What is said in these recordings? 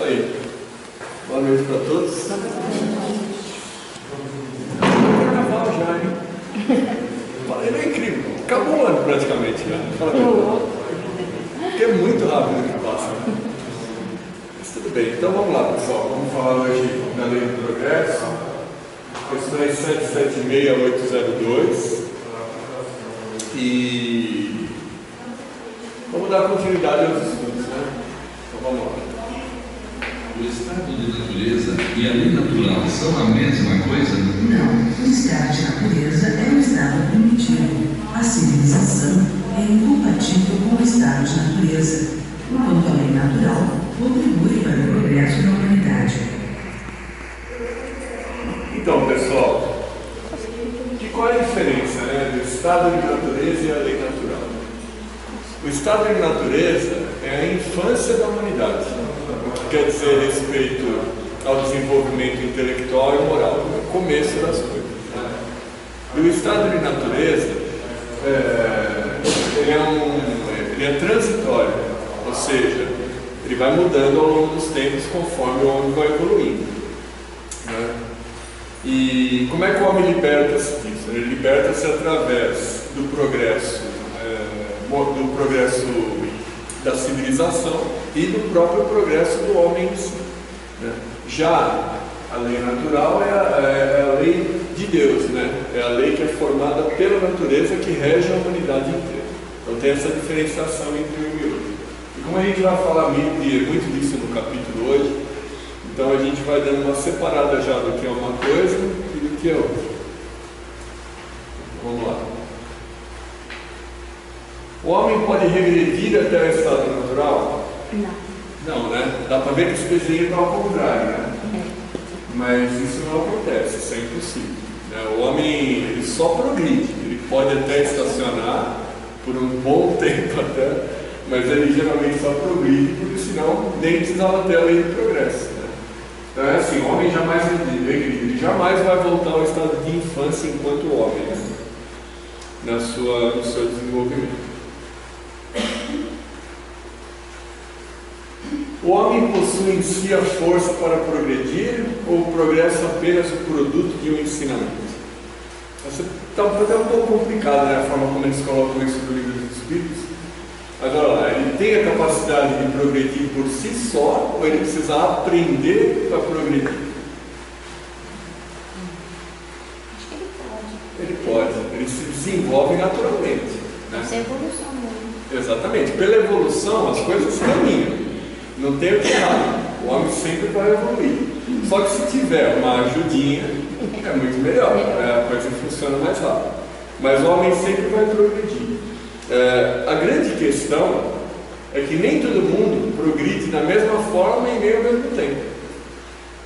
aí. Boa noite para todos. Carnaval já, hein? Falei, é incrível. Acabou o ano praticamente já. Porque é muito rápido que passa. Mas tudo bem. Então vamos lá, pessoal. Vamos falar hoje da Lei do Progresso. Questões 776 a 802. E vamos dar continuidade aos estudos, né? Então vamos lá. O estado de natureza e a lei natural são a mesma coisa? Não, o estado de natureza é um estado primitivo. A civilização é incompatível com o estado de natureza, enquanto a lei natural contribui para o progresso da humanidade. Então, pessoal, qual é a diferença, né, do estado de natureza e a lei natural? O estado de natureza é a infância da humanidade, quer dizer respeito ao desenvolvimento intelectual e moral, o começo das coisas. E o estado de natureza ele é transitório, ou seja, ele vai mudando ao longo dos tempos conforme o homem vai evoluindo, né? E como é que o homem liberta-se disso? Ele liberta-se através do progresso da civilização e do próprio progresso do homem em si, né? Já a lei natural é a lei de Deus, né? É a lei que é formada pela natureza que rege a humanidade inteira. Então tem essa diferenciação entre um e outro. E como a gente vai falar muito disso no capítulo hoje, então a gente vai dando uma separada já do que é uma coisa e do que é outra. Vamos lá. O homem pode regredir até o estado natural? Não, né? Dá para ver que esse desenho está ao contrário, né? Mas isso não acontece, isso é impossível, né? O homem ele só progride, ele pode até estacionar por um bom tempo até, mas ele geralmente só progride, porque senão nem precisava ter a lei do progresso. Então é assim, o homem jamais regride, ele jamais vai voltar ao estado de infância enquanto homem, né? No seu desenvolvimento. O homem possui em si a força para progredir ou o progresso apenas o produto de um ensinamento? Essa está até um pouco complicada, né, a forma como eles colocam isso no livro dos Espíritos. Mas olha lá, ele tem a capacidade de progredir por si só ou ele precisa aprender para progredir? Acho que ele pode. Ele pode, ele se desenvolve naturalmente, né? Essa é a evolução mesmo. Exatamente, pela evolução as coisas caminham, não tem o que errar, o homem sempre vai evoluir. Só que se tiver uma ajudinha, é muito melhor, a coisa funciona mais rápido. Mas o homem sempre vai progredir. A grande questão é que nem todo mundo progride da mesma forma e nem ao mesmo tempo.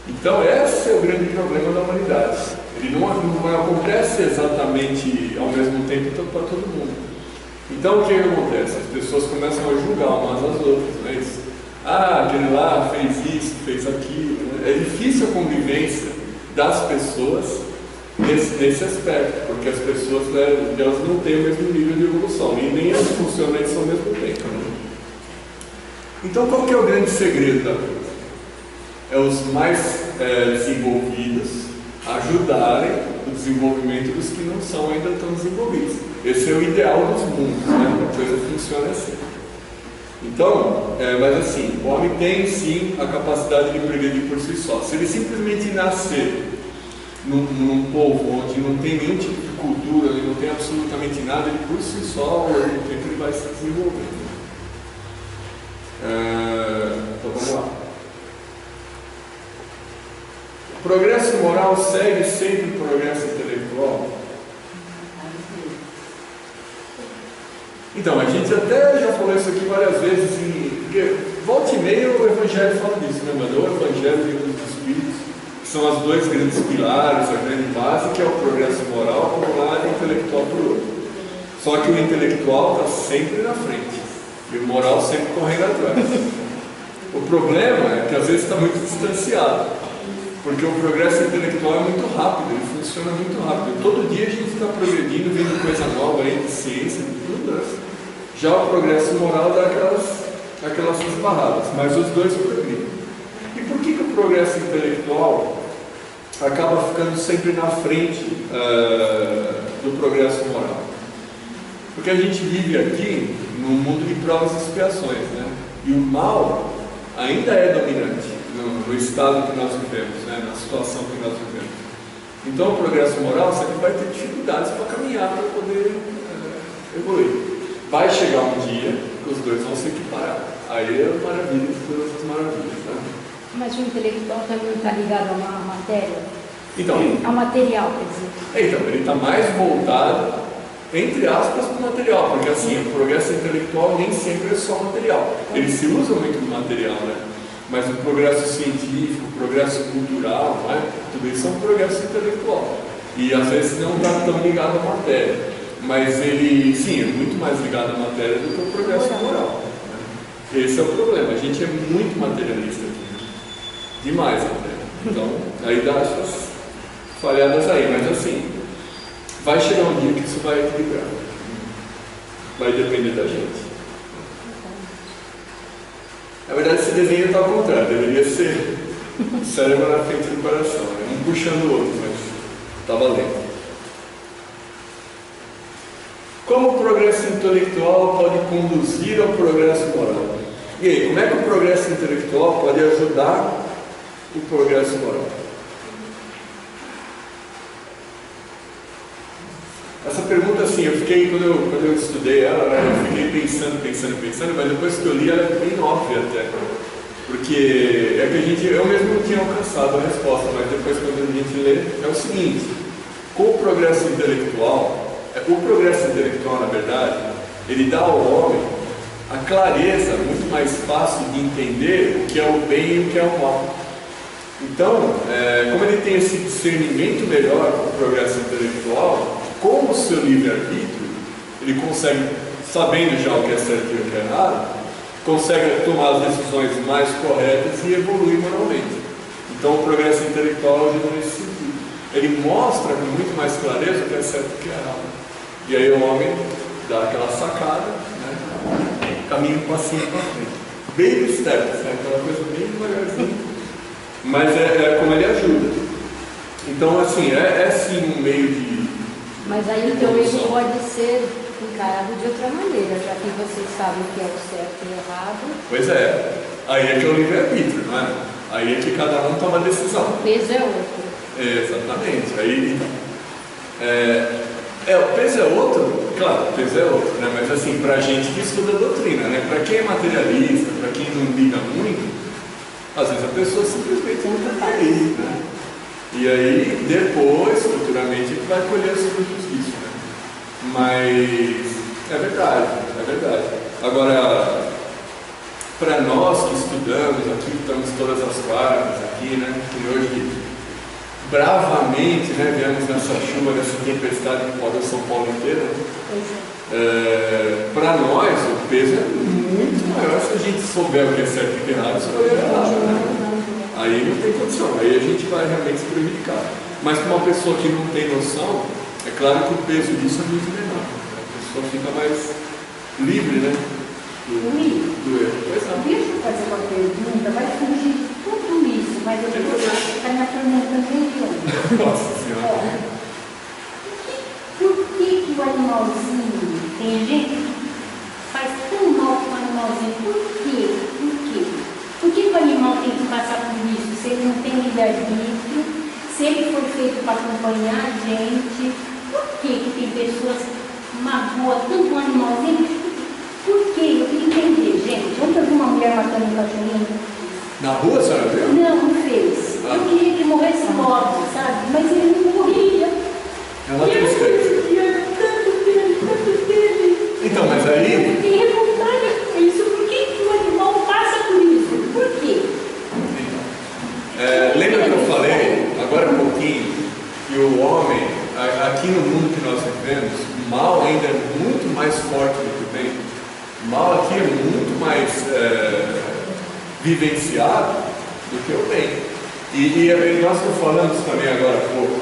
Então esse é o grande problema da humanidade. Ele não acontece exatamente ao mesmo tempo para todo mundo. Então o que acontece? As pessoas começam a julgar umas às outras, não é isso? Ah, aquele lá fez isso, fez aquilo, né? É difícil a convivência das pessoas nesse aspecto, porque as pessoas elas não têm o mesmo nível de evolução e nem elas funcionam isso ao mesmo tempo, né? Então qual que é o grande segredo da coisa? É os mais desenvolvidos ajudarem o desenvolvimento dos que não são ainda tão desenvolvidos. Esse é o ideal dos mundos, né? A coisa funciona assim. Então, mas assim, o homem tem sim a capacidade de progredir por si só. Se ele simplesmente nascer num povo onde não tem nenhum tipo de cultura, ele não tem absolutamente nada, ele por si só, ao mesmo tempo, ele vai se desenvolvendo. Então vamos lá. O progresso moral segue sempre o progresso intelectual? Então, a gente até já falou isso aqui várias vezes, porque volta e meia o Evangelho fala disso, né, mano? O Evangelho e o Livro dos Espíritos, que são as dois grandes pilares, a grande base, que é o progresso moral por um lado e o intelectual por outro. Só que o intelectual está sempre na frente e o moral sempre correndo atrás. O problema é que às vezes está muito distanciado, porque o progresso intelectual é muito rápido, ele funciona muito rápido. Todo dia a gente está progredindo, vendo coisa nova aí de ciência, de tudo. Já o progresso moral dá aquelas esbarradas, mas os dois progredem. E progresso intelectual acaba ficando sempre na frente do progresso moral. Porque a gente vive aqui num mundo de provas e expiações, né? E o mal ainda é dominante no estado que nós vivemos, né? Na situação que nós vivemos. Então o progresso moral sempre vai ter dificuldades para caminhar, para poder evoluir. Vai chegar um dia que os dois vão se equiparar. Aí é a maravilha de todas as maravilhas, né? Mas o intelectual também está ligado a uma matéria? Então, a material, quer dizer. Então, ele está mais voltado, entre aspas, para o material, porque assim, o progresso intelectual nem sempre é só material. Ele se usa muito no material, né? Mas o progresso científico, o progresso cultural, né? Tudo isso é um progresso intelectual. E às vezes não está tão ligado à matéria. Mas ele, sim, é muito mais ligado à matéria do que o progresso moral. Né? Esse é o problema. A gente é muito materialista aqui. Né? Demais até. Então, aí dá essas falhadas aí. Mas assim, vai chegar um dia que isso vai equilibrar. Vai depender da gente. Na verdade, esse desenho está ao contrário. Deveria ser o cérebro na frente do coração. Né? Um puxando o outro, mas está valendo. Como o progresso intelectual pode conduzir ao progresso moral? E aí, como é que o progresso intelectual pode ajudar o progresso moral? Essa pergunta, assim, eu fiquei, quando eu estudei ela, eu fiquei pensando, mas depois que eu li, ela é bem óbvia até. Porque é que eu mesmo não tinha alcançado a resposta, mas depois quando a gente lê, é o seguinte: com o progresso intelectual, na verdade, ele dá ao homem a clareza muito mais fácil de entender o que é o bem e o que é o mal. Então, como ele tem esse discernimento melhor com o progresso intelectual, com o seu livre-arbítrio, ele consegue, sabendo já o que é certo e o que é errado, consegue tomar as decisões mais corretas e evoluir moralmente. Então, o progresso intelectual ajuda nesse sentido. Ele mostra com muito mais clareza o que é certo e o que é errado. E aí o homem dá aquela sacada, né? Caminha um passinho para frente. Baby steps, né? Aquela coisa bem devagarzinho. Mas é como ele ajuda. Então, assim, é sim um meio de... Mas aí então ele pode ser encarado de outra maneira, já que vocês sabem o que é o certo e o errado. Pois é. Aí é que é o livre-arbítrio, não é? Aí é que cada um toma a decisão. O peso é outro. Exatamente. Aí... o peso é outro, claro, o peso é outro, né? Mas assim, pra gente que estuda a doutrina, né? Pra quem é materialista, pra quem não liga muito, às vezes a pessoa simplesmente não está feliz, né? E aí, depois, futuramente, ele vai colher os frutos disso, né? Mas é verdade. Agora, para nós que estudamos aqui, que estamos todas as quartas aqui, né? Que hoje bravamente, né, viemos nessa chuva, nessa tempestade que pode São Paulo inteiro, né? Para nós o peso é muito maior se a gente souber o que é certo e o que é errado, escolher errado, né? Aí não tem condição, aí a gente vai realmente se prejudicar. Mas para uma pessoa que não tem noção, é claro que o peso disso é muito menor. A pessoa fica mais livre, né? Do erro. Deixa eu fazer uma pergunta, vai fugir de tudo isso, mas eu vou ficar me atormentando. Nossa Senhora. Por que o animalzinho, tem gente que faz tão mal com o animalzinho? Por quê? Por que o animal tem que passar por isso? Se ele não tem livre-arbítrio, se ele foi feito para acompanhar a gente, por que tem pessoas que magoam tanto um animalzinho? Por quê? Eu queria entender, gente. Ontem eu vi uma mulher matando um cachorrinho. Na rua, a senhora viu? Não fez. Eu queria que morresse logo, sabe? Mas ele não morria. É uma tristeza. Tanto dele. Então, mas aí... Eu fiquei revoltada com isso. Por que o animal passa por isso? Por quê? Lembra que eu falei, agora um pouquinho, que o homem, aqui no mundo que nós vivemos, o mal ainda é muito mais forte do que o bem. O mal aqui é muito mais vivenciado do que o bem. E nós estamos falando também agora há pouco,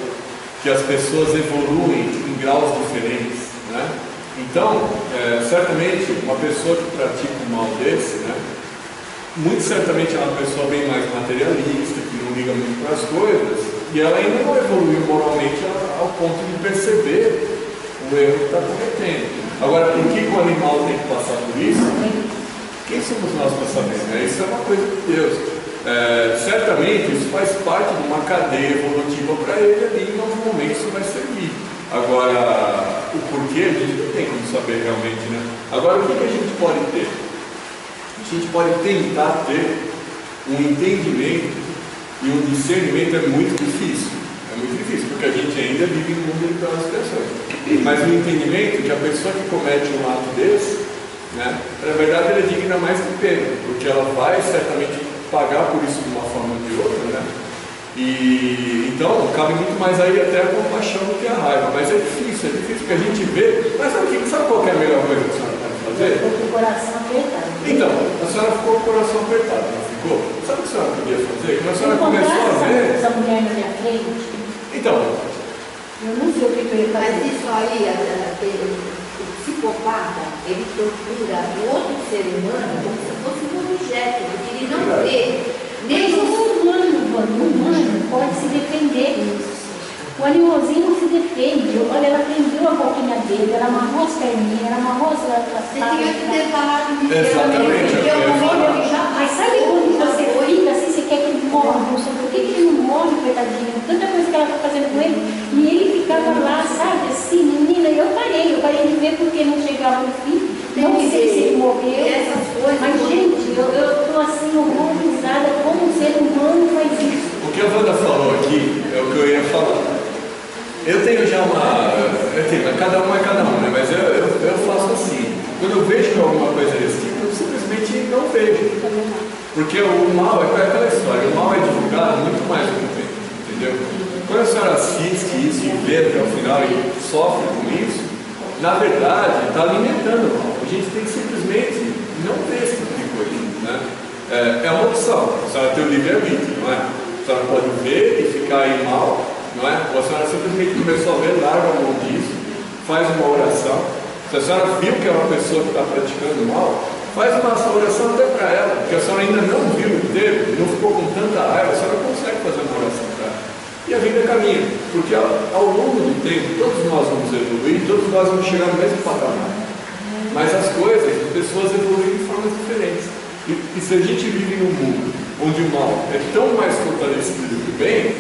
que as pessoas evoluem em graus diferentes, né? Então, certamente, uma pessoa que pratica um mal desse, né, muito certamente é uma pessoa bem mais materialista, que liga muito para as coisas e ela ainda não evoluiu moralmente ao ponto de perceber o erro que está cometendo. Agora, por que o animal tem que passar por isso? Quem somos nós para saber? Né? Isso é uma coisa de Deus. Certamente isso faz parte de uma cadeia evolutiva para ele ali, em algum momento isso vai servir. Agora, o porquê a gente não tem como saber realmente, né? Agora, o que a gente pode ter? A gente pode tentar ter um entendimento e um discernimento. É muito difícil, porque a gente ainda vive no mundo de transgressões. Mas o entendimento que a pessoa que comete um ato desse, né, na verdade ela é digna mais de pena, porque ela vai certamente pagar por isso de uma forma ou de outra, né? E então cabe muito mais aí até a compaixão do que a raiva. Mas é difícil porque a gente vê. Mas sabe qual que é a melhor coisa que a senhora pode fazer? Ficou com o coração apertado. Então, a senhora ficou com o coração apertado, não ficou? Sabe o que a senhora podia fazer? Quando a senhora começou a ver. Essa mulher na minha frente. Então, eu não sei o que eu ia fazer. Mas isso aí, o psicopata, ele tortura o outro ser humano como se fosse um objeto, porque ele não vê. Mesmo o humano pode se defender. O animalzinho não se defende. Olha, ela prendeu a boquinha dele, ela amarrou as perninhas, ela amarrou as Você tinha que ter falado disso. Exatamente. Mas sabe quando você fica assim, você quer que ele morra? Por que ele não morre, coitadinho? Tanta coisa que ela está fazendo com ele. E ele ficava lá, sabe, assim, menina, eu parei de ver porque não chegava no fim. Não sei se ele morreu. Essas coisas. Mas, gente, eu estou assim, horrorizada como um ser humano faz isso. o que a Wanda falou aqui é o que eu ia falar. Eu tenho já mas cada um é cada um, né? Mas eu faço assim. Quando eu vejo alguma coisa desse tipo, eu simplesmente não vejo. Porque o mal é aquela história, o mal é divulgado muito mais do que o bem, entendeu? Quando a senhora assiste isso e vê até o final e sofre com isso, na verdade está alimentando o mal. A gente tem que simplesmente não ver esse tipo de coisa, né? É uma opção. A senhora tem o livre-arbítrio, não é? A senhora pode ver e ficar em mal, não é? Ou a senhora simplesmente começou a ver, larga a mão disso, faz uma oração. Se a senhora viu que é uma pessoa que está praticando mal, faz uma oração até para ela, porque a senhora ainda não viu inteiro, não ficou com tanta raiva, a senhora consegue fazer uma oração para ela. E a vida caminha, porque ao longo do tempo, todos nós vamos evoluir, todos nós vamos chegar no mesmo patamar. Mas as coisas, as pessoas evoluem de formas diferentes. E se a gente vive num mundo onde o mal é tão mais fortalecido do que o bem,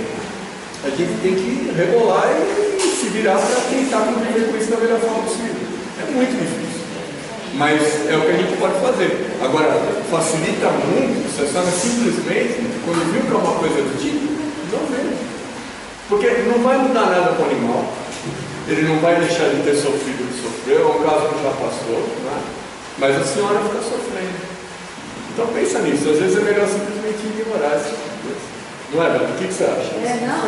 a gente tem que rebolar e se virar para tentar conviver com isso da melhor forma possível. É muito difícil, mas é o que a gente pode fazer. Agora, facilita muito se a senhora simplesmente, quando viu que é uma coisa do tipo, não vê. Porque não vai mudar nada com o animal, ele não vai deixar de ter sofrido o que sofreu, é um caso que já passou, né? Mas a senhora fica sofrendo. Então pensa nisso, às vezes é melhor simplesmente ignorar esse tipo de coisa. Não é, Beto? O que você acha? Não,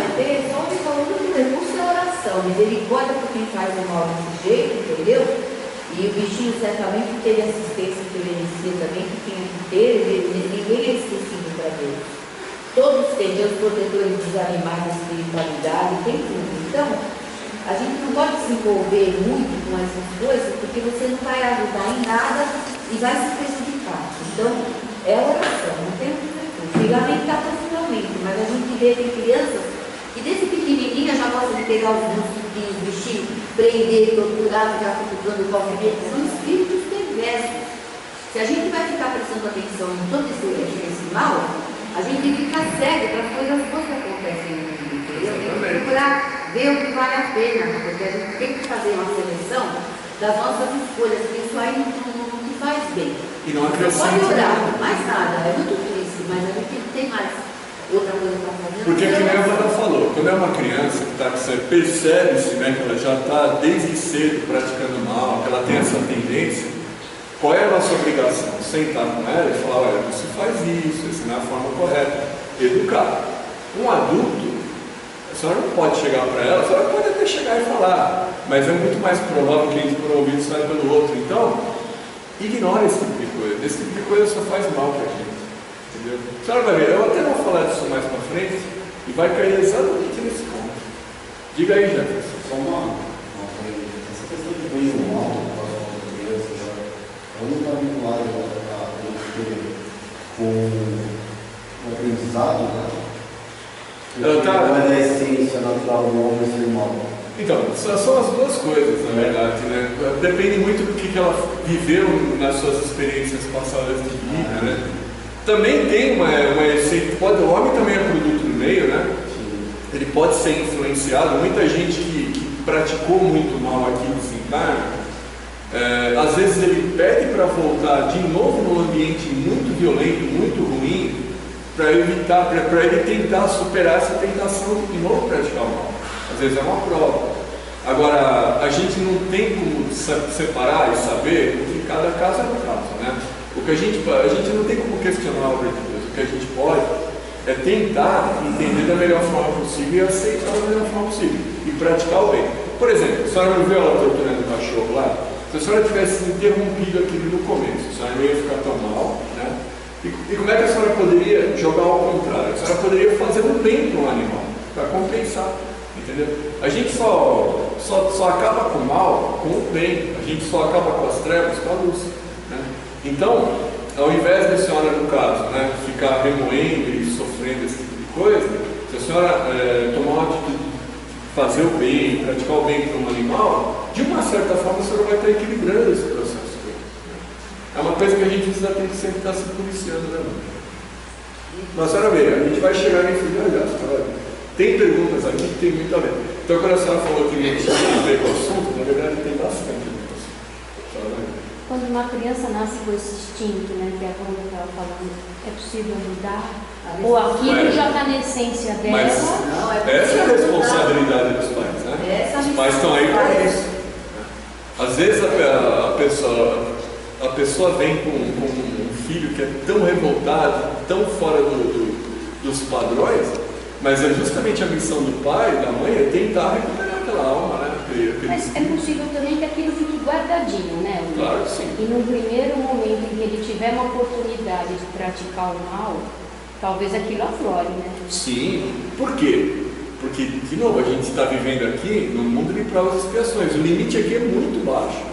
só me falou do recurso da oração, misericórdia por quem faz o mal desse jeito, entendeu? E o bichinho certamente teve assistência que merecia também, que tinha que ter, ninguém é esquecido para Deus. Todos têm Deus protetores dos animais, da espiritualidade, tem tudo. Então, a gente não pode se envolver muito com essas coisas, porque você não vai ajudar em nada e vai se prejudicar. Então, é oração, não tem outro recurso. E lamentar profundamente, mas a gente vê que crianças que desde pequenininha já gostam de pegar os mosquitinhos, bichinhos, prender, torturar, ficar cutucando o alfinete, são espíritos perversos. Se a gente vai ficar prestando atenção em todo esse mal, a gente fica cego para as coisas boas que acontecem no mundo, entendeu? Tem que procurar ver o que vale a pena, porque a gente tem que fazer uma seleção das nossas escolhas, porque isso aí não te faz bem. E não acrescenta. Pode orar, mais nada, é muito triste, mas a gente tem mais outra coisa para fazer. Porque que nem a Wanda falou, quando é uma criança que você percebe-se, né, que ela já está desde cedo praticando mal, que ela tem essa tendência, qual é a nossa obrigação? Sentar com ela e falar, olha, você faz isso, ensinar a forma correta, educar. Um adulto, a senhora não pode chegar para ela, a senhora pode até chegar e falar, mas é muito mais provável que a gente por um ouvido sai pelo outro. Então, ignore esse tipo de coisa. Esse tipo de coisa só faz mal para a gente. Entendeu? A senhora vai ver, eu até vou falar disso mais para frente e vai cair exatamente nesse ponto. Diga aí, Jefferson. Só uma coisa. Essa questão de bem e mal, ela não está vinculada com o aprendizado, né? Ela tá... Não é da essência natural do homem ser mal. Então, são as duas coisas, na verdade, né? Depende muito do que ela viveu nas suas experiências passadas de vida, né? Também tem uma essência, o homem também é produto do meio, né? Ele pode ser influenciado. Muita gente que praticou muito mal aqui desencarna, às vezes ele pede para voltar de novo num ambiente muito violento, muito ruim, para evitar, para ele tentar superar essa tentação de novo praticar o mal. Às vezes é uma prova. Agora, a gente não tem como separar e saber, porque cada caso é um caso, né? O que a gente não tem como questionar a obra de Deus. O que a gente pode é tentar entender da melhor forma possível e aceitar da melhor forma possível e praticar o bem. Por exemplo, a senhora não viu ela torturando o cachorro lá? Se a senhora tivesse interrompido aquilo no começo, a senhora não ia ficar tão mal, né? E como é que a senhora poderia jogar ao contrário? A senhora poderia fazer um bem para um animal, para compensar, entendeu? A gente só acaba com o mal com o bem, a gente só acaba com as trevas com a luz, né? Então, ao invés da senhora, no caso, né, ficar remoendo e sofrendo esse tipo de coisa, se a senhora tomar uma atitude de fazer o bem, praticar o bem para um animal, de uma certa forma a senhora vai estar equilibrando esse processo. É uma coisa que a gente precisa ter que sempre estar se policiando, né? Mas a senhora vê, a gente vai chegar nesse dia já, tem perguntas aqui que tem muito a ver. Então, quando a senhora falou que não tinha a ver com o assunto, na verdade tem bastante a ver com o assunto. Quando uma criança nasce com esse instinto, né, que a Wanda estava falando, é possível mudar? Ou aquilo já está na essência dela? Mas essa é a responsabilidade dos pais, né? Os pais estão aí para isso. Às vezes a pessoa vem com um filho que é tão revoltado, tão fora dos padrões, mas é justamente a missão do pai e da mãe é tentar recuperar aquela alma, né? Mas é possível também que aquilo fique guardadinho, né? Claro que sim. E no primeiro momento em que ele tiver uma oportunidade de praticar o mal, talvez aquilo aflore, né? Sim. Por quê? Porque, de novo, a gente está vivendo aqui num mundo de provas e expiações. O limite aqui é muito baixo.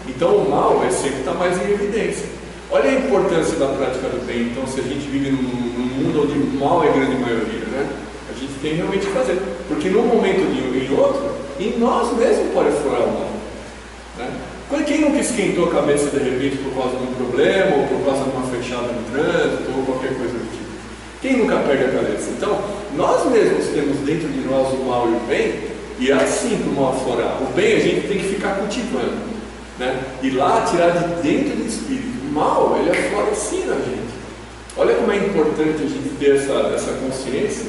Então o mal sempre está mais em evidência. Olha a importância da prática do bem. Então, se a gente vive num mundo onde o mal é a grande maioria, né? A gente tem realmente que fazer. Porque num momento de um e outro, em nós mesmos pode aflorar o mal, né? Quem nunca esquentou a cabeça de repente por causa de um problema, ou por causa de uma fechada no trânsito, ou qualquer coisa do tipo? Quem nunca perde a cabeça? Então, nós mesmos temos dentro de nós o mal e o bem, e é assim que o mal aflorar. O bem a gente tem que ficar cultivando, né? E lá tirar de dentro do espírito. O mal, ele aflora assim na gente. Olha como é importante a gente ter essa consciência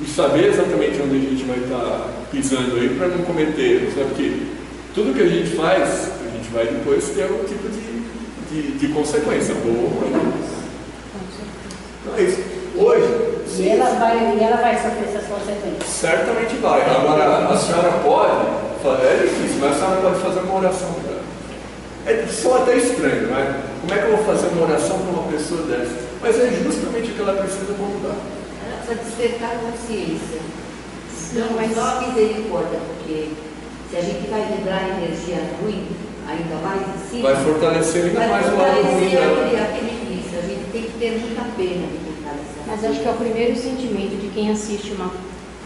e saber exatamente onde a gente vai estar pisando aí para não cometer erros, né? Porque tudo que a gente faz, a gente vai depois ter algum tipo de consequência, boa ou ruim. Então é isso. Hoje, sim, E ela vai sofrer essas consequências. certamente vai. Agora, a senhora pode, é difícil, mas a senhora pode fazer uma oração para ela. É só até estranho, né? Como é que eu vou fazer uma oração para uma pessoa dessa? Mas é justamente o que ela precisa mudar. Para despertar a consciência. Não, mas só misericórdia, porque se a gente vai vibrar energia ruim, ainda mais em cima, Vai fortalecer ainda vai mais o lado ruim fortalecer dela. aquele início. A gente tem que ter muita pena de fortalecer. Mas acho que é o primeiro sentimento de quem assiste uma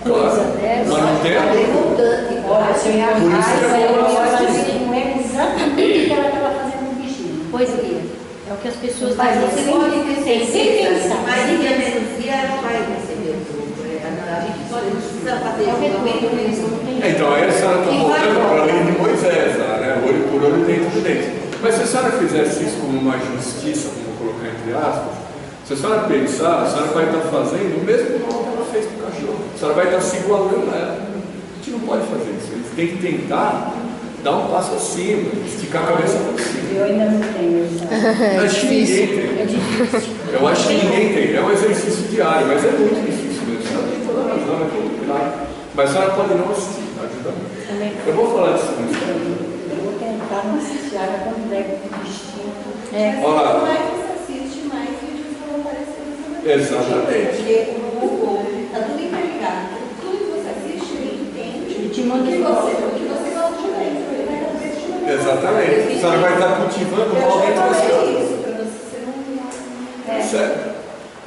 Claro, coisa dessa. mas não tem É a ver. revoltante. Olha, assim, a Por isso que raiva, eu eu gosto acho disso. que não é exatamente o que ela estava fazendo com o bichinho. Pois é o que as pessoas Mas fazem você pode ter sem certeza, pensar. mas em menos dia ela vai receber o jogo. A gente só precisa fazer É o julgamento retorno, mesmo. não tem Então, aí a senhora está voltando para a lei de Moisés, lá, né? Olho por olho, dente por dente. Mas se a senhora fizesse isso como uma justiça, vamos colocar entre aspas, se a senhora pensar, a senhora vai estar fazendo o mesmo mal que ela fez com o cachorro. A senhora vai estar se igualando a ela. A gente não pode fazer isso. A gente tem que tentar dar um passo acima, esticar a cabeça para cima. Eu ainda não tenho isso. Acho que ninguém tem. É difícil. Eu acho que ninguém tem. É um exercício diário, mas é muito difícil mesmo. A senhora tem toda a razão, é complicado. Mas a senhora pode não assistir, ajuda muito. Eu vou falar disso mais tarde. Eu vou tentar não assistir a quando der distinto. Olha lá. Mais você assiste, mais vídeos vão aparecer na sua vida. Exatamente. Porque o Google está tudo interligado. Tudo que você assiste, ele entende Ele te manda o que informação. você gosta de ler. Ele vai cada vez te mandando. Exatamente. A senhora vai estar cultivando o Eu mal já dentro da falei senhora. isso, para você não... Sério.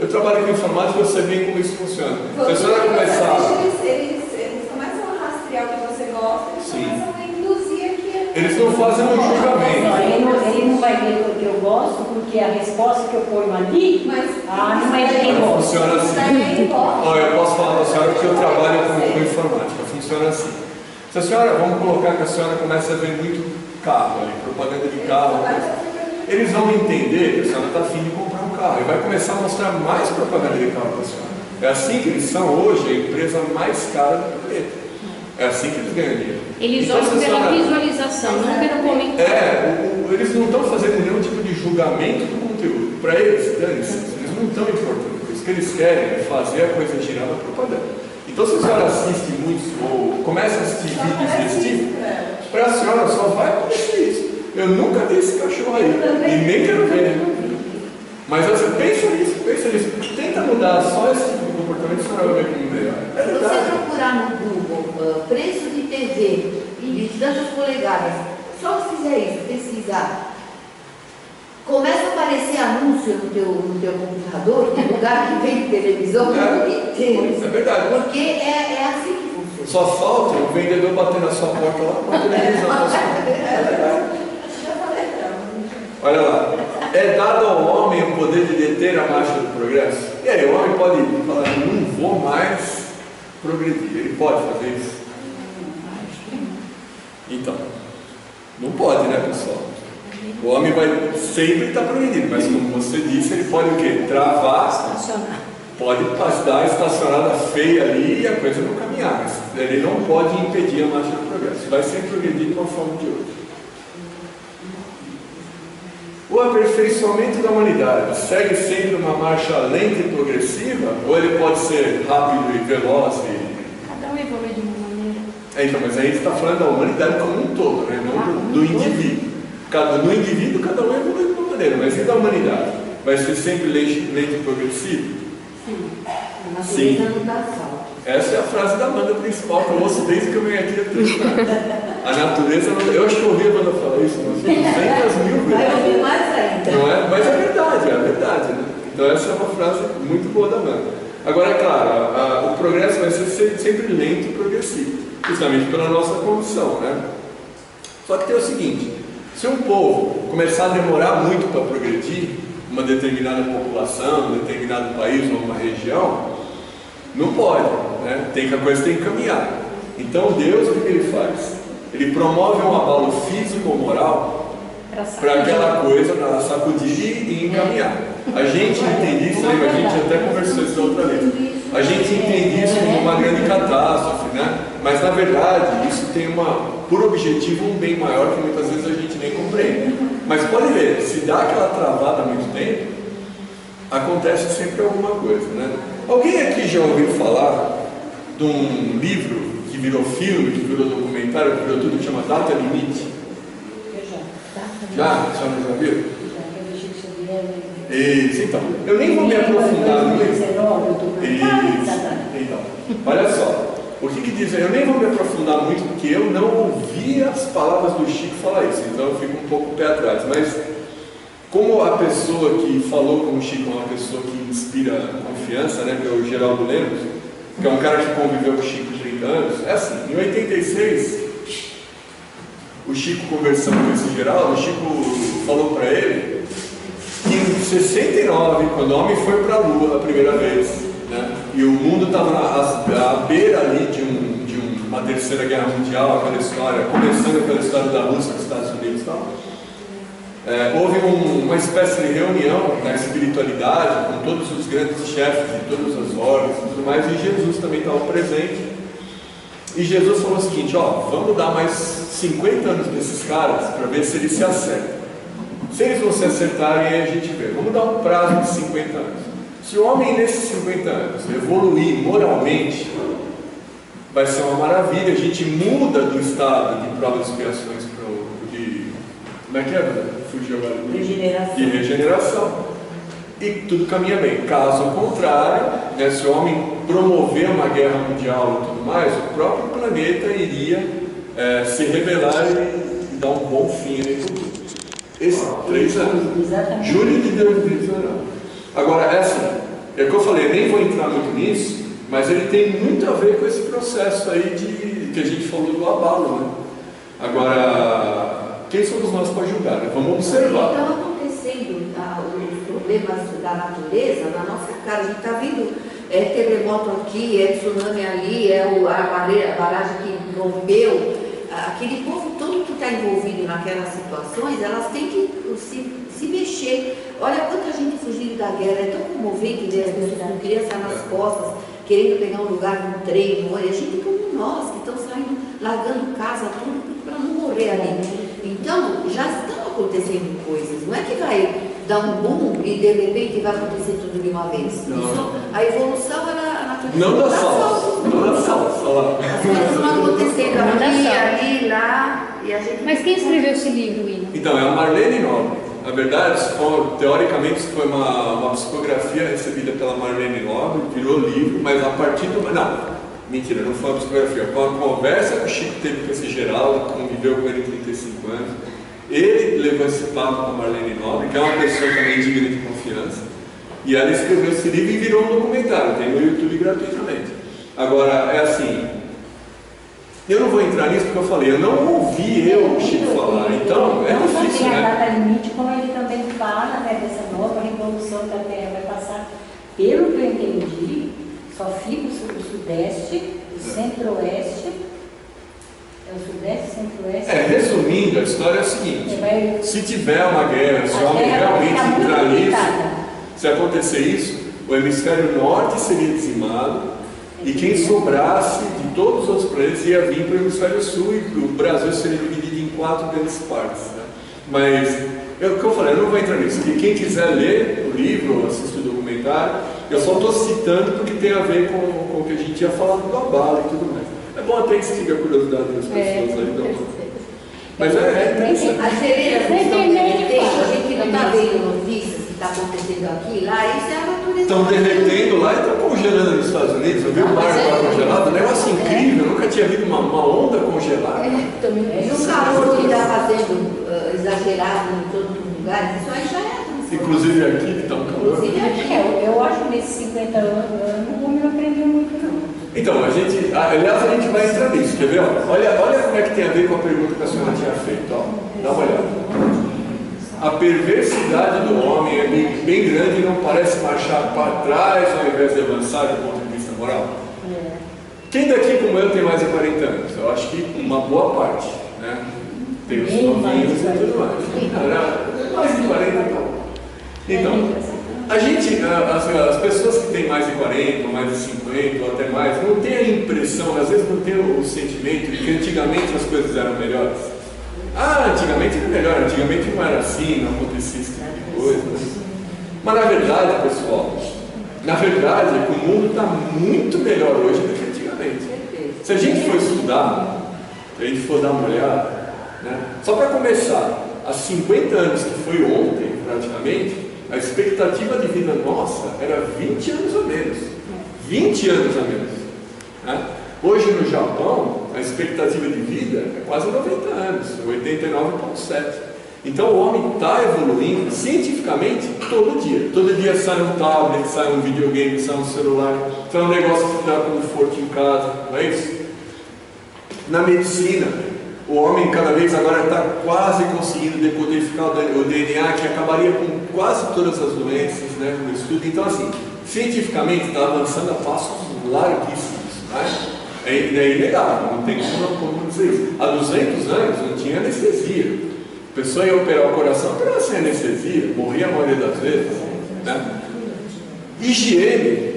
Eu trabalho com informática e eu sei bem como isso funciona. Se a senhora começar... Eles começam a rastrear o que você gosta, eles começam a induzir aqui. Eles não fazem um julgamento. Ele não vai ver o que eu gosto, porque a resposta que eu ponho ali, não é de quem gosta. Funciona assim. Olha, eu posso falar para a senhora que eu trabalho com informática. Funciona assim. Se a senhora, vamos colocar que a senhora começa a ver muito carro ali, propaganda de carro. Eles vão entender que a senhora está afim de comprar um carro e vai começar a mostrar mais propaganda de carro para a senhora. É assim que eles são hoje a empresa mais cara do planeta. É assim que eles ganham dinheiro. Eles então, olham pela visualização, não pelo comentário. Eles não estão fazendo nenhum tipo de julgamento do conteúdo. Para eles, eles não estão importando. O que eles querem é fazer a coisa girar na propaganda. Então, se a senhora assiste muitos ou começa a assistir vídeos desse tipo, para a senhora só vai aparecer isso. Eu nunca vi esse cachorro aí e nem quero ver. Mas você pensa nisso. Tenta mudar só esse tipo de comportamento, a senhora vai ver como melhor. Se você procurar no Google preço de TV de tantas polegadas, só se fizer isso, pesquisar, começa a aparecer anúncio no teu computador, no lugar que vem de televisão, no mundo inteiro. É verdade. Porque é assim que funciona. Só falta o vendedor bater na sua porta lá com a televisão. Olha lá. É dado ao homem o poder de deter a marcha do progresso? E aí, o homem pode falar, não vou mais progredir. Ele pode fazer isso? Então, não pode, né, pessoal? O homem vai sempre estar progredindo, mas como você disse, ele pode o quê? Travar, Estacionar. pode dar estacionada feia ali e a coisa não caminhar, mas ele não pode impedir a marcha do progresso. Vai sempre progredir de uma forma ou de outra. O aperfeiçoamento da humanidade segue sempre uma marcha lenta e progressiva, ou ele pode ser rápido e veloz? Cada um evolui de uma maneira. Então, mas aí a gente está falando da humanidade como um todo, né? Não do indivíduo. No indivíduo, cada um evolui de uma maneira, mas e da humanidade? Vai ser sempre lento e progressivo? Sim. A natureza não dá salto. Essa é a frase da banda principal que eu ouço desde que eu venho aqui. A natureza não... Eu acho que eu ouvi a banda falar isso umas 200 mil vezes. Vai ouvir mais ainda. Não é? Mas é verdade, né? Então essa é uma frase muito boa da banda. Agora, é claro, o progresso vai ser sempre lento e progressivo, justamente pela nossa condição, né? Só que tem o seguinte, se um povo começar a demorar muito para progredir, uma determinada população, um determinado país ou uma região, não pode, né? A coisa tem que caminhar. Então Deus, o que ele faz? Ele promove um abalo físico ou moral para aquela coisa, para sacudir e encaminhar. A gente entende isso, a gente até conversou isso da outra vez. A gente entende isso como uma grande catástrofe, né? Mas na verdade isso tem por objetivo um bem maior que muitas vezes a gente nem compreende. Mas pode ver, se dá aquela travada há muito tempo, acontece sempre alguma coisa, né? Alguém aqui já ouviu falar de um livro que virou filme, que virou documentário, que virou tudo, que chama Data Limite? Eu já. Já? A senhora já viu? Eu deixei que você vier. Isso, então. Eu nem vou me aprofundar muito. Isso. Então, olha só. O que diz? Eu nem vou me aprofundar muito, porque eu não ouvi as palavras do Chico falar isso, então eu fico um pouco pé atrás. Mas, como a pessoa que falou com o Chico é uma pessoa que inspira confiança, né, que é o Geraldo Lemos, que é um cara que conviveu com o Chico 30 anos, é assim, em 86, o Chico conversando com esse Geraldo, o Chico falou para ele que em 69, quando o homem foi para a Lua a primeira vez, né, e o mundo estava à beira ali de uma terceira guerra mundial, aquela história, começando aquela história da Rússia, dos Estados Unidos e tal, houve uma espécie de reunião da espiritualidade com todos os grandes chefes de todas as ordens e tudo mais, e Jesus também estava presente. E Jesus falou o seguinte: vamos dar mais 50 anos desses caras para ver se eles se acertam. Se eles não se acertarem, aí a gente vê. Vamos dar um prazo de 50 anos. Se o homem nesses 50 anos evoluir moralmente, vai ser uma maravilha. A gente muda do estado de provas e expiações para como é que é? Fugiu agora. Regeneração. De regeneração. E tudo caminha bem. Caso contrário, né, se o homem promover uma guerra mundial e tudo mais, o próprio planeta iria se rebelar e dar um bom fim aí tudo. Esses 3 anos. Exatamente. Júlio de 2019. Agora, É o que eu falei, nem vou entrar muito nisso, mas ele tem muito a ver com esse processo aí que a gente falou do abalo, né? Agora, quem somos nós para julgar, né? Vamos observar. Então, acontecendo os problemas da natureza na nossa cara, a gente está vendo terremoto aqui, tsunami ali, a barragem que rompeu, aquele povo todo que está envolvido naquelas situações, elas têm que se mexer. Olha quanta gente fugindo da guerra, é tão comovente ver as pessoas com criança nas costas, querendo pegar um lugar no trem, olha, gente como nós, que estão saindo, largando casa, tudo para não morrer ali. Então, já estão acontecendo coisas, não é que vai dar um boom e de repente vai acontecer tudo de uma vez. Isso, a evolução, a natureza não dá salto, não dá salto. As coisas vão acontecendo ali, lá, e a gente... Mas quem escreveu esse livro, Ina? Então, é a Marlene Nobre. Na verdade, teoricamente, isso foi uma psicografia recebida pela Marlene Nobre, virou livro, mas a partir do... Não, mentira, não foi uma psicografia, foi uma conversa que o Chico teve com esse Geraldo, que conviveu com ele 35 anos. Ele levou esse papo para a Marlene Nobre, que é uma pessoa também digna de confiança, e ela escreveu esse livro e virou um documentário, tem no YouTube gratuitamente. Agora, é assim, eu não vou entrar nisso porque eu falei, eu não ouvi o Chico falar, então é difícil, tem a né? data limite, como ele também fala, né, dessa nova revolução que a Terra vai passar, pelo que eu entendi, só fica o Sudeste, o Centro-Oeste. É o Sudeste, Centro-Oeste. Resumindo, a história é a seguinte: se tiver uma guerra, se o homem realmente entrar nisso, se acontecer isso, o hemisfério norte seria dizimado e quem sobrasse de todos os outros planetas ia vir para o hemisfério sul e o Brasil seria dividido em 4 grandes partes. Né? Mas, o que eu falei, eu não vou entrar nisso. E quem quiser ler o livro, assistir o documentário, eu só estou citando porque tem a ver com o que a gente tinha falado do abalo e tudo mais. É bom até que siga a curiosidade das pessoas aí, não. Mas interessante. A sereia a gente não está vendo notícias que está acontecendo aqui, lá, isso é a natureza. Estão derretendo lá e estão congelando nos Estados Unidos. Eu vi o mar lá congelado, um negócio incrível, eu nunca tinha visto uma onda congelada. E o calor que está fazendo exagerado em todos os lugares, isso aí já é. Inclusive aqui que está um calor. Eu acho que nesses 50 anos o homem não aprendeu muito, não. Então, aliás, a gente vai entrar nisso, quer ver? Olha como é que tem a ver com a pergunta que a senhora tinha feito. Ó. Dá uma olhada. A perversidade do homem é bem grande e não parece marchar para trás ao invés de avançar do ponto de vista moral. Quem daqui como eu tem mais de 40 anos? Eu acho que uma boa parte, né? Tem os novinhos e tudo mais. Mais de 40 então. Então, a gente, as pessoas que têm mais de 40, ou mais de 50, ou até mais, não tem a impressão, às vezes não tem o sentimento de que antigamente as coisas eram melhores. Antigamente era melhor, antigamente não era assim, não acontecia esse tipo de coisa. Mas na verdade, pessoal, é que o mundo está muito melhor hoje do que antigamente. Se a gente for estudar, se a gente for dar uma olhada, né? Só para começar, há 50 anos que foi ontem, praticamente, a expectativa de vida nossa era 20 anos a menos. 20 anos a menos. Né? Hoje no Japão, a expectativa de vida é quase 90 anos, 89,7. Então o homem está evoluindo cientificamente todo dia. Todo dia sai um tablet, sai um videogame, sai um celular, sai um negócio que dá conforto em casa, não é isso? Na medicina, o homem cada vez agora está quase conseguindo decodificar o DNA, que acabaria com quase todas as doenças, né, no estudo. Então, assim, cientificamente está avançando a passos larguíssimos. Né? É inegável, não tem como dizer isso. Há 200 anos não tinha anestesia. A pessoa ia operar o coração, operava sem anestesia, morria a maioria das vezes. Né? Higiene.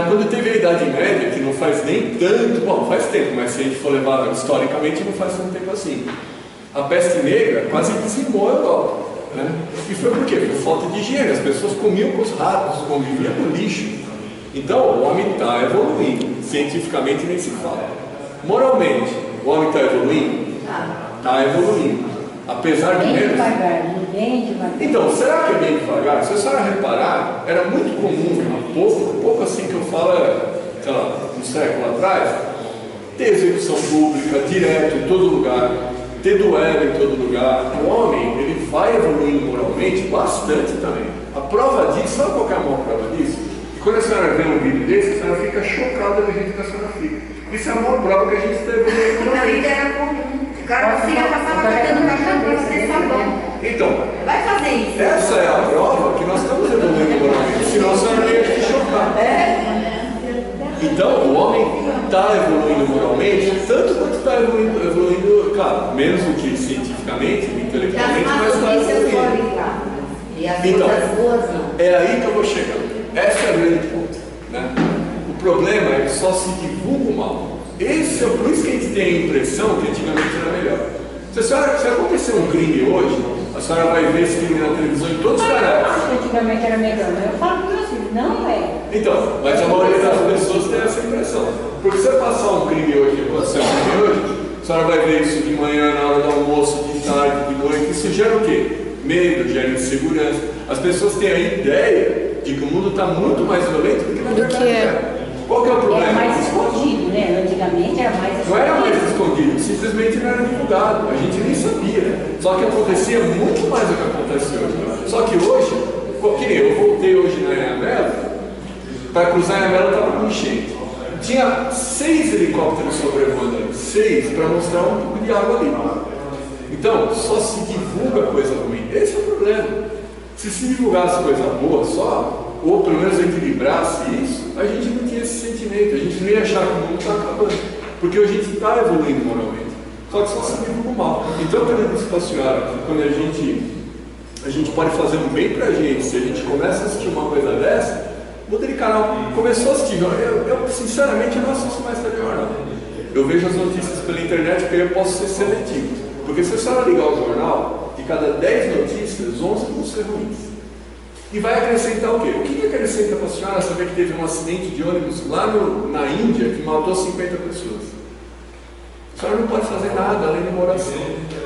Quando teve a Idade Média, que não faz nem tanto, bom, faz tempo, mas se a gente for levar historicamente, não faz tanto tempo assim. A peste negra quase dizimou a Europa. Né? E foi por quê? Por falta de higiene. As pessoas comiam com os ratos, conviviam com lixo. Então, o homem está evoluindo. Cientificamente nem se fala. Moralmente, o homem está evoluindo? Está evoluindo. Apesar de menos. Bem devagar. Então, será que é bem devagar? Se a senhora reparar, era muito comum, há pouco assim que eu falo, sei lá, um século atrás, ter execução pública direto em todo lugar, ter duelo em todo lugar. O homem, ele vai evoluindo moralmente bastante também. prova disso, sabe qual que é a maior prova disso? E quando a senhora vê um vídeo desse, a senhora fica chocada do jeito que a senhora fica. Isso é a maior prova que a gente está evoluindo. Na vida era comum. O cara não fica passando catando cachorro para fazer sabão. Então, Vai fazer isso. essa é a prova que nós estamos evoluindo moralmente, senão a senhora ia se chocar. Então, o homem está evoluindo moralmente, tanto quanto está evoluindo, claro, menos do que cientificamente, intelectualmente, mas está evoluindo. E as Então, coisas boas não. é aí que eu vou chegar. Esse é o grande ponto, né? O problema é que só se divulga o mal. Esse é por isso que a gente tem a impressão que antigamente era melhor. Se acontecer um crime hoje, a senhora vai ver esse crime na televisão em todos os canais. Antigamente era melhor, mas eu falo para você, não é. Então, mas a maioria das pessoas tem essa impressão. Porque se você passar um crime hoje, acontecer um crime hoje, a senhora vai ver isso de manhã, na hora do almoço, de tarde, de noite. Isso gera o quê? Medo, gera insegurança. As pessoas têm a ideia de que o mundo está muito mais violento do que na verdade é. Qual que é o problema? Era mais escondido, né? Antigamente era mais escondido. Não era mais escondido, simplesmente não era divulgado. A gente nem sabia. Só que acontecia muito mais do que acontece hoje. Só que hoje, eu voltei hoje na Anhanguera, para cruzar a Anhanguera estava com enchente. Tinha 6 helicópteros sobrevoando ali, 6, para mostrar um pouco de água ali. Então, só se divulga coisa ruim. Esse é o problema. Se divulgasse coisa boa só, ou pelo menos equilibrasse isso, a gente não tinha esse sentimento, a gente não ia achar que o mundo está acabando, porque a gente está evoluindo moralmente, só que só se divulga o mal. Então, quando eu disse para a senhora que quando a gente pode fazer um bem para a gente, se a gente começa a assistir uma coisa dessa, muda de canal. Começou a assistir, eu sinceramente não assisto mais telejornal. Eu vejo as notícias pela internet porque eu posso ser seletivo, porque se a senhora ligar o jornal, de cada 10 notícias, 11 vão ser ruins. E vai acrescentar o quê? O que acrescenta para a senhora saber que teve um acidente de ônibus lá na Índia que matou 50 pessoas? A senhora não pode fazer nada além de uma oração.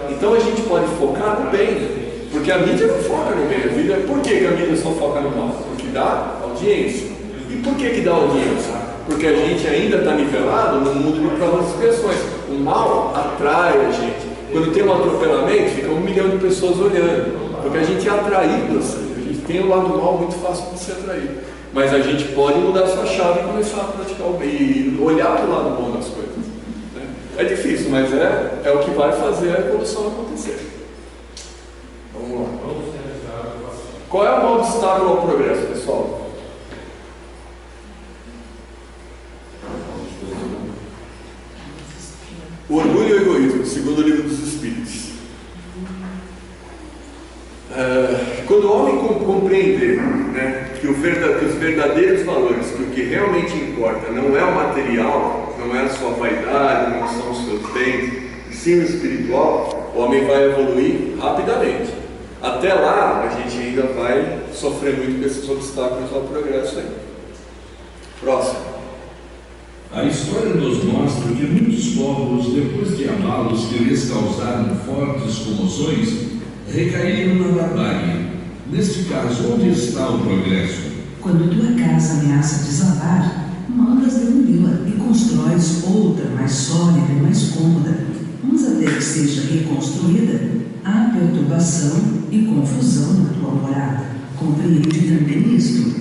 Então a gente pode focar no bem, porque a mídia não foca no bem. Por que a mídia só foca no mal? Porque dá audiência. E por que dá audiência? Porque a gente ainda está nivelado no mundo de provas e expiações. O mal atrai a gente. Quando tem um atropelamento, fica 1 milhão de pessoas olhando, porque a gente é atraído assim. Tem o lado mal muito fácil de ser atraído, mas a gente pode mudar essa chave e começar a praticar o bem e olhar para o lado bom das coisas, né? É difícil, mas é o que vai fazer a evolução acontecer. Vamos lá. Qual é o maior obstáculo ao progresso, pessoal? O orgulho e o egoísmo, segundo o livro dos Espíritos. Quando o homem compreender, né, que os verdadeiros valores, que o que realmente importa não é o material, não é a sua vaidade, não são os seus bens, e sim o espiritual, o homem vai evoluir rapidamente. Até lá, a gente ainda vai sofrer muito com esses obstáculos ao progresso aí. Próximo. A história nos mostra que muitos povos, depois de abalos que lhes causaram fortes comoções, recaíram na barbárie. Neste caso, onde está o progresso? Quando tua casa ameaça desabar, mandas demoli-la e constróis outra mais sólida e mais cômoda. Mas até que seja reconstruída, há perturbação e confusão na tua morada. Compreende também isto.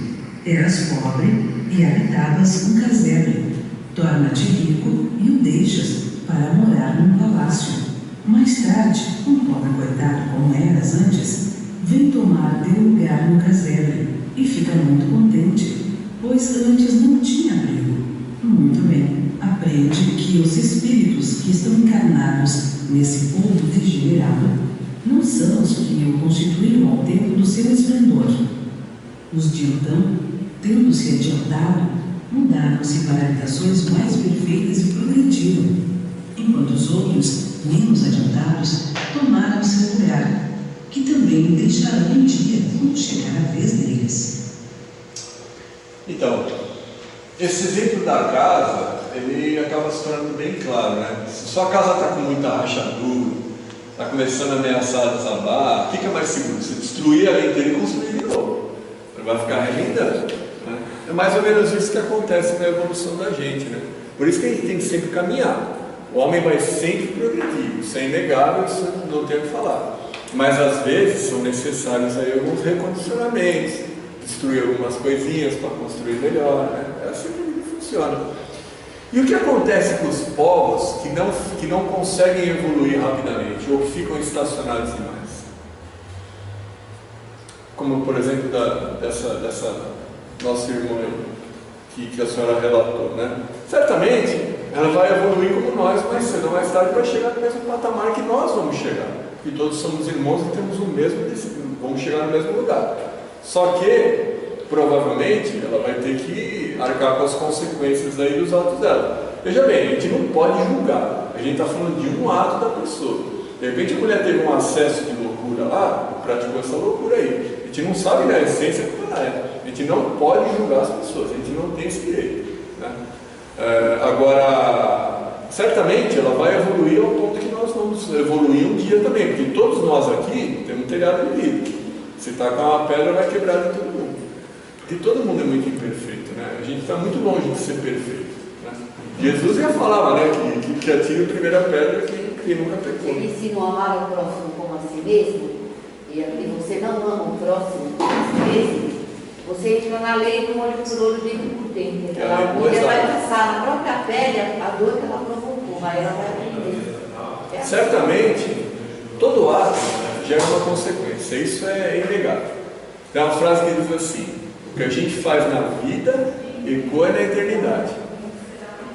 Eras pobre e habitavas um casebre. Torna-te rico e o deixas para morar num palácio. Mais tarde, um pobre coitado como eras antes, vem tomar teu lugar no casebre e fica muito contente, pois antes não tinha abrigo. Muito bem, aprende que os espíritos que estão encarnados nesse povo degenerado não são os que o constituíram ao tempo do seu esplendor. Os de então, tendo-se adiantado, mudaram-se para habitações mais perfeitas e progrediram, enquanto os outros, menos adiantados, tomaram seu lugar, que também deixarão um dia quando chegar a vez deles. Então, esse exemplo da casa, ele acaba se tornando bem claro, né? Se sua casa está com muita rachadura, está começando a ameaçar a desabar, fica mais seguro. Se destruir ela inteira e construir de novo, ela vai ficar remendando, né? É mais ou menos isso que acontece na evolução da gente, né? Por isso que a gente tem que sempre caminhar. O homem vai sempre progredir, isso é inegável, isso não tem o que falar. Mas às vezes são necessários aí alguns recondicionamentos, destruir algumas coisinhas para construir melhor, né? É assim que funciona. E o que acontece com os povos que não conseguem evoluir rapidamente ou que ficam estacionados demais? Como, por exemplo, dessa nossa irmã que a senhora relatou, né? Certamente, ela vai evoluir como nós, mais cedo ou mais tarde vai chegar no mesmo patamar que nós vamos chegar. Porque todos somos irmãos e temos o mesmo destino, vamos chegar no mesmo lugar. Só que, provavelmente, ela vai ter que arcar com as consequências aí dos atos dela. Veja bem, a gente não pode julgar, a gente está falando de um ato da pessoa. De repente a mulher teve um acesso de loucura lá, praticou essa loucura aí. A gente não sabe na essência como ela é. A gente não pode julgar as pessoas, a gente não tem esse direito, né? Agora, certamente ela vai evoluir ao ponto que nós vamos evoluir um dia também, porque todos nós aqui temos um telhado de vidro. Se tacar uma pedra, vai quebrar de todo mundo. Porque todo mundo é muito imperfeito, né? A gente está muito longe de ser perfeito, né? Jesus já falava, né, que atire a primeira pedra quem nunca pecou. Ele ensina a amar o próximo como a si mesmo, e você não ama o próximo como a si mesmo, você entra na lei do olho por olho, dentro por dentro. A mulher vai passar na própria pele a dor que ela provocou, mas ela vai aprender. Certamente, todo ato gera uma consequência, isso é inegável. Tem uma frase que diz assim: o que a gente faz na vida ecoa na eternidade.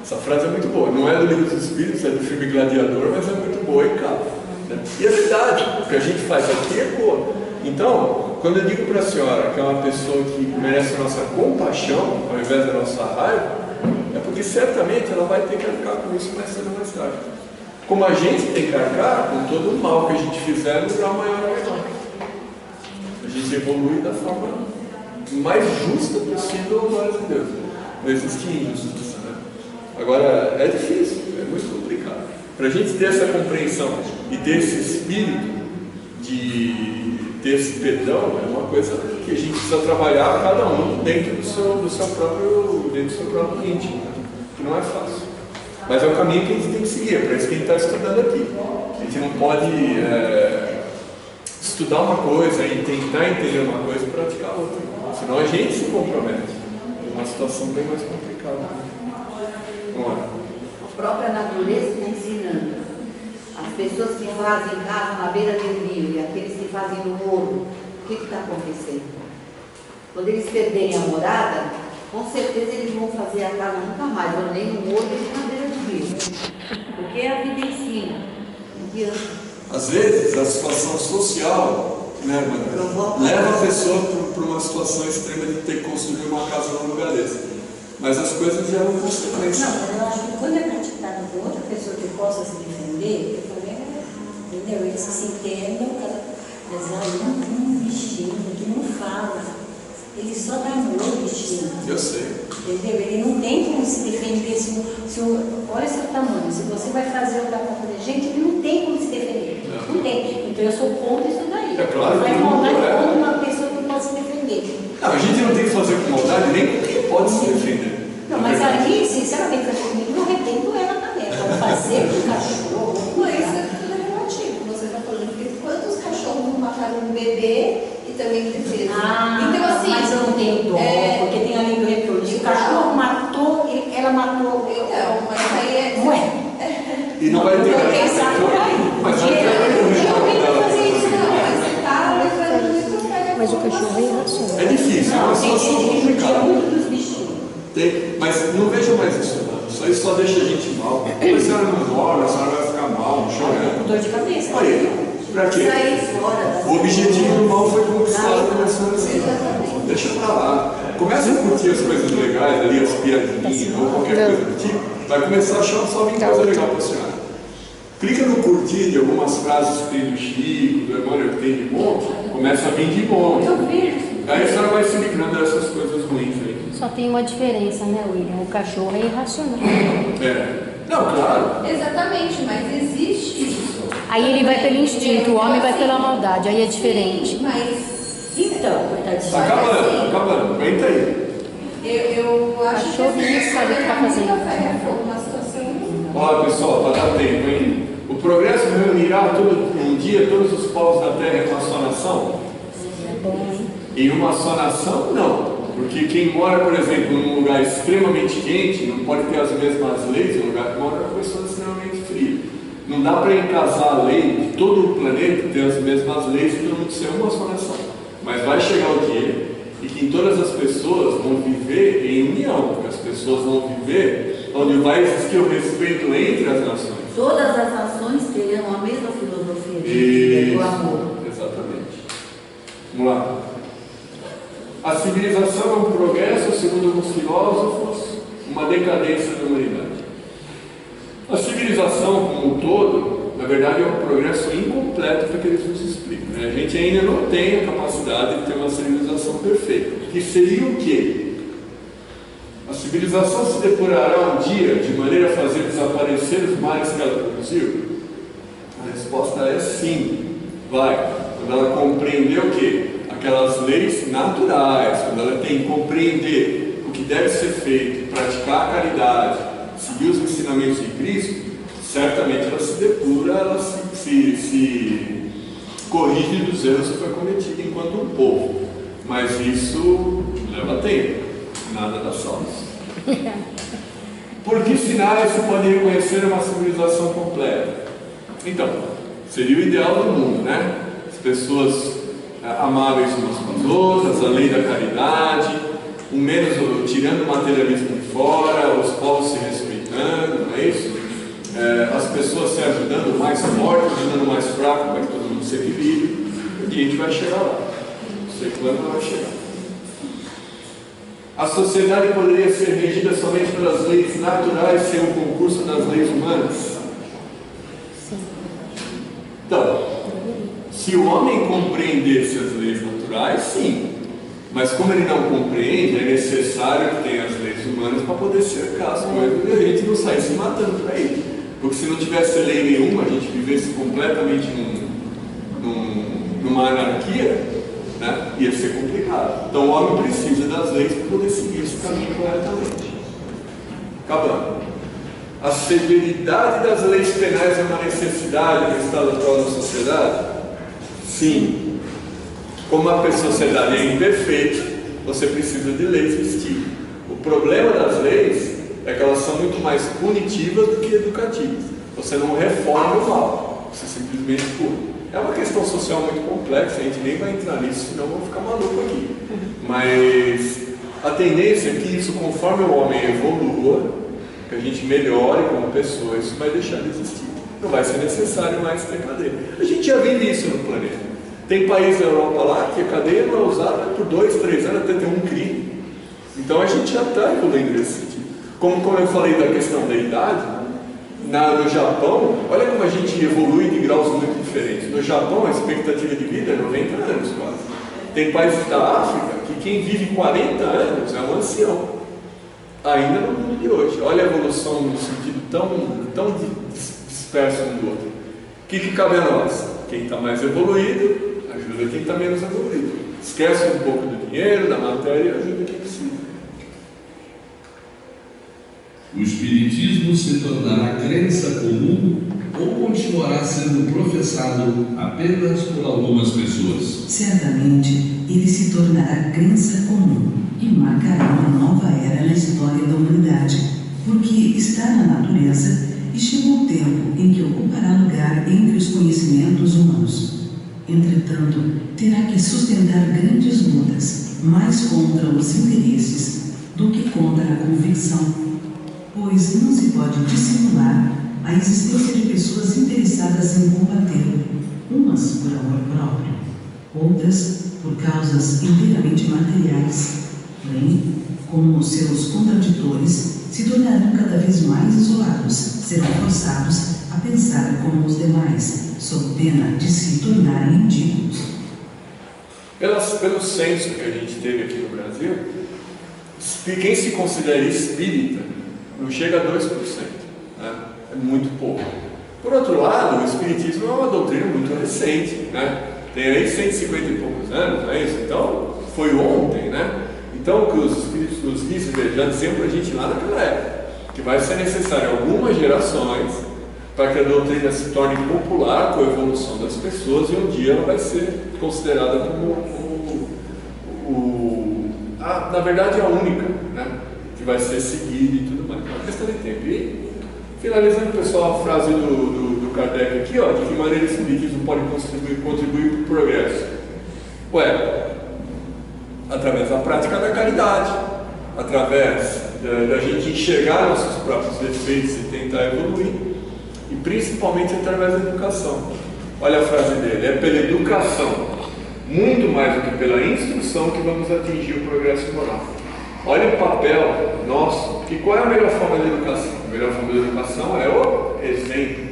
Essa frase é muito boa, não é do Livro dos Espíritos, é do filme Gladiador, mas é muito boa e cabe, né? E é verdade, o que a gente faz aqui ecoa. Então, quando eu digo para a senhora que é uma pessoa que merece a nossa compaixão, ao invés da nossa raiva, é porque certamente ela vai ter que arcar com isso mais cedo ou mais tarde. Como a gente tem que arcar com todo o mal que a gente fizer no grau maior ou menor. A gente evolui da forma mais justa possível, glória a Deus. Não existe injustiça, né? Agora, é difícil, é muito complicado. Para a gente ter essa compreensão e ter esse espírito de ter esse perdão, é uma coisa que a gente precisa trabalhar cada um dentro do seu próprio íntimo, né? Que não é fácil. Mas é o caminho que a gente tem que seguir, é para isso que a gente está estudando aqui. A gente não pode estudar uma coisa e tentar entender uma coisa e praticar outra. Senão a gente se compromete. É uma situação bem mais complicada. Vamos lá. A própria natureza está ensinando. As pessoas que fazem casa na beira do rio e aqueles que fazem no morro, o que está acontecendo? Quando eles perderem a morada, com certeza eles vão fazer a casa nunca mais, ou nem no morro, nem na beira do rio. Porque a vida ensina. Às vezes, a situação social, né, leva a pessoa para uma situação extrema de ter que construir uma casa num lugar desse. Mas as coisas geram consequências. Não, mas eu acho que quando é praticado por outra pessoa que possa se defender, o problema é, entendeu? Eles se entendam, mas não tem um bichinho que não fala. Ele só dá amor ao bichinho. Eu sei. Entendeu? Ele não tem como se defender. Olha seu tamanho, se você vai fazer o da conta da gente, ele não tem como se defender. Não tem. Então eu sou contra isso daí. É claro. Vai maldade contra uma pessoa que pode se defender. Não, a gente não tem que fazer com maldade nem com quem pode se defender. Não, mas ali, sinceramente, comigo, eu arrependo ela também. Pode fazer com o cachorro. Mas isso é tudo relativo. Você está falando que quantos cachorros não mataram um bebê e também defesa? Então, assim, mas eu não tenho dó, porque tem a lei do retorno. Se o cachorro matou, ela matou. Então, mas aí é. Ué. E não vai ter que pensar por aí. Mas vai ter Mas o cachorro é irracional. É difícil, é uma situação complicada. Muito dos bichinhos. Mas não vejam mais isso, não. Isso só deixa a gente mal. A senhora não dorme, a senhora vai ficar mal, chorando. Dor de cabeça. Olha, pra quê? O objetivo do mal foi conquistado pela senhora assim. Deixa pra lá. Começa a curtir as coisas legais ali, as piadinhas ou qualquer coisa do tipo. Vai começar a achar só vir coisa legal pra senhora. Clica no curtir de algumas frases que tem do Chico, do Emmanuel que tem de bom, começa a vir de bom. Eu vejo. Aí a senhora vai se livrando dessas coisas ruins aí. Só tem uma diferença, né, William? O cachorro é irracional. Não, claro. Exatamente, mas existe isso. Aí ele vai pelo instinto, o homem vai pela maldade, aí é diferente. Sim, mas Então, coitadinho. Tá acabando, aguenta aí. eu acho que Cachorro nem sabe o que tá fazendo. uma situação. Olha pessoal, para dar tempo, hein? O progresso reunirá um dia todos os povos da terra em uma só nação? É bom, hein? Em uma só nação, não. Porque quem mora, por exemplo, num lugar extremamente quente, não pode ter as mesmas leis em um lugar que mora uma pessoa extremamente fria. Não dá para encasar a lei de todo o planeta, ter as mesmas leis e todo mundo ser uma só nação. Mas vai chegar o dia em que todas as pessoas vão viver em união, porque as pessoas vão viver onde vai existir o respeito entre as nações. Todas as nações terão a mesma filosofia de do amor. Exatamente. Vamos lá. A civilização é um progresso, segundo alguns filósofos, uma decadência da humanidade. A civilização como um todo, na verdade, é um progresso incompleto para que eles nos expliquem. Né? A gente ainda não tem a capacidade de ter uma civilização perfeita. Que seria o quê? A civilização se depurará um dia de maneira a fazer desaparecer os males que ela produziu? A resposta é sim, vai. Quando ela compreender o quê? Aquelas leis naturais, quando ela tem que compreender o que deve ser feito, praticar a caridade, seguir os ensinamentos de Cristo, certamente ela se depura, ela se corrige dos erros que foi cometido enquanto um povo. Mas isso leva tempo, nada dá salvos. Por que sinais se pode reconhecer uma civilização completa? Então, seria o ideal do mundo, né? As pessoas amáveis umas com as outras, a lei da caridade, tirando o materialismo de fora, os povos se respeitando, não é isso? As pessoas se ajudando, o mais forte ajudando o mais fraco, para que todo mundo se equilibre, e a gente vai chegar lá. Não sei quando vai chegar. A sociedade poderia ser regida somente pelas leis naturais sem o concurso das leis humanas? Então, se o homem compreendesse as leis naturais, sim. Mas como ele não compreende, é necessário que tenha as leis humanas para poder cercar as coisas e a gente não sair se matando para ele. Porque se não tivesse lei nenhuma, a gente vivesse completamente numa anarquia, né, ia ser complicado. Então o homem precisa das leis para poder seguir esse caminho corretamente. Acabando. A severidade das leis penais é uma necessidade no estado atual da sociedade? Sim. Como a sociedade é imperfeita, você precisa de leis de estilo. O problema das leis é que elas são muito mais punitivas do que educativas. Você não reforma o mal, você simplesmente pune. É uma questão social muito complexa, a gente nem vai entrar nisso, senão vamos ficar maluco aqui. Mas a tendência é que isso, conforme o homem evolua, que a gente melhore como pessoa, isso vai deixar de existir. Não vai ser necessário mais ter cadeia. A gente já vive isso no planeta. Tem países na Europa lá que a cadeia não é usada por 2, 3 anos até ter um crime. Então a gente já está evoluindo nesse sentido. Como eu falei da questão da idade, no Japão, olha como a gente evolui de graus muito diferentes. No Japão a expectativa de vida é 90 anos quase. Tem países da África que quem vive 40 anos é um ancião. Ainda no mundo de hoje. Olha a evolução no sentido tão disperso um do outro. O que cabe a nós? Quem está mais evoluído ajuda quem está menos evoluído. Esquece um pouco do dinheiro, da matéria e ajuda quem precisa. O Espiritismo se tornará crença comum ou continuará sendo professado apenas por algumas pessoas? Certamente, ele se tornará crença comum e marcará uma nova era na história da humanidade, porque está na natureza e chegou o tempo em que ocupará lugar entre os conhecimentos humanos. Entretanto, terá que sustentar grandes lutas, mais contra os interesses do que contra a convicção, pois não se pode dissimular a existência de pessoas interessadas em combatê-lo, umas por amor próprio, outras por causas inteiramente materiais. Porém, como seus contraditores se tornarão cada vez mais isolados, serão forçados a pensar como os demais, sob pena de se tornarem ridículos. Pelo censo que a gente teve aqui no Brasil, quem se considera espírita não chega a 2%, né? É muito pouco. Por outro lado, o espiritismo é uma doutrina muito recente, né? Tem aí 150 e poucos anos, não é isso? Então, foi ontem, né? Então, o que os espíritos dos guias já diziam para a gente lá naquela época, que vai ser necessário algumas gerações para que a doutrina se torne popular com a evolução das pessoas e um dia ela vai ser considerada como na verdade é a única, né, que vai ser seguida e tudo mais. É uma questão de tempo. E, finalizando, pessoal, a frase do Kardec aqui, ó, de que maneira esse espiritismo pode contribuir para o progresso? Ué, através da prática da caridade, através da gente enxergar nossos próprios defeitos e tentar evoluir, e principalmente através da educação. Olha a frase dele: é pela educação, muito mais do que pela instrução, que vamos atingir o progresso moral. Olha o papel nosso, que qual é a melhor forma de educação? A melhor forma de educação é o exemplo.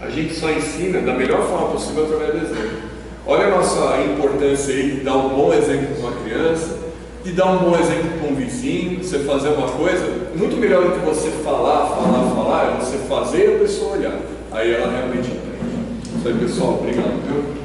A gente só ensina da melhor forma possível através do exemplo. Olha a nossa importância aí de dar um bom exemplo para uma criança, de dar um bom exemplo para um vizinho, você fazer uma coisa, muito melhor do que você falar, é você fazer e a pessoa olhar. Aí ela realmente aprende. Isso aí, pessoal, obrigado, viu?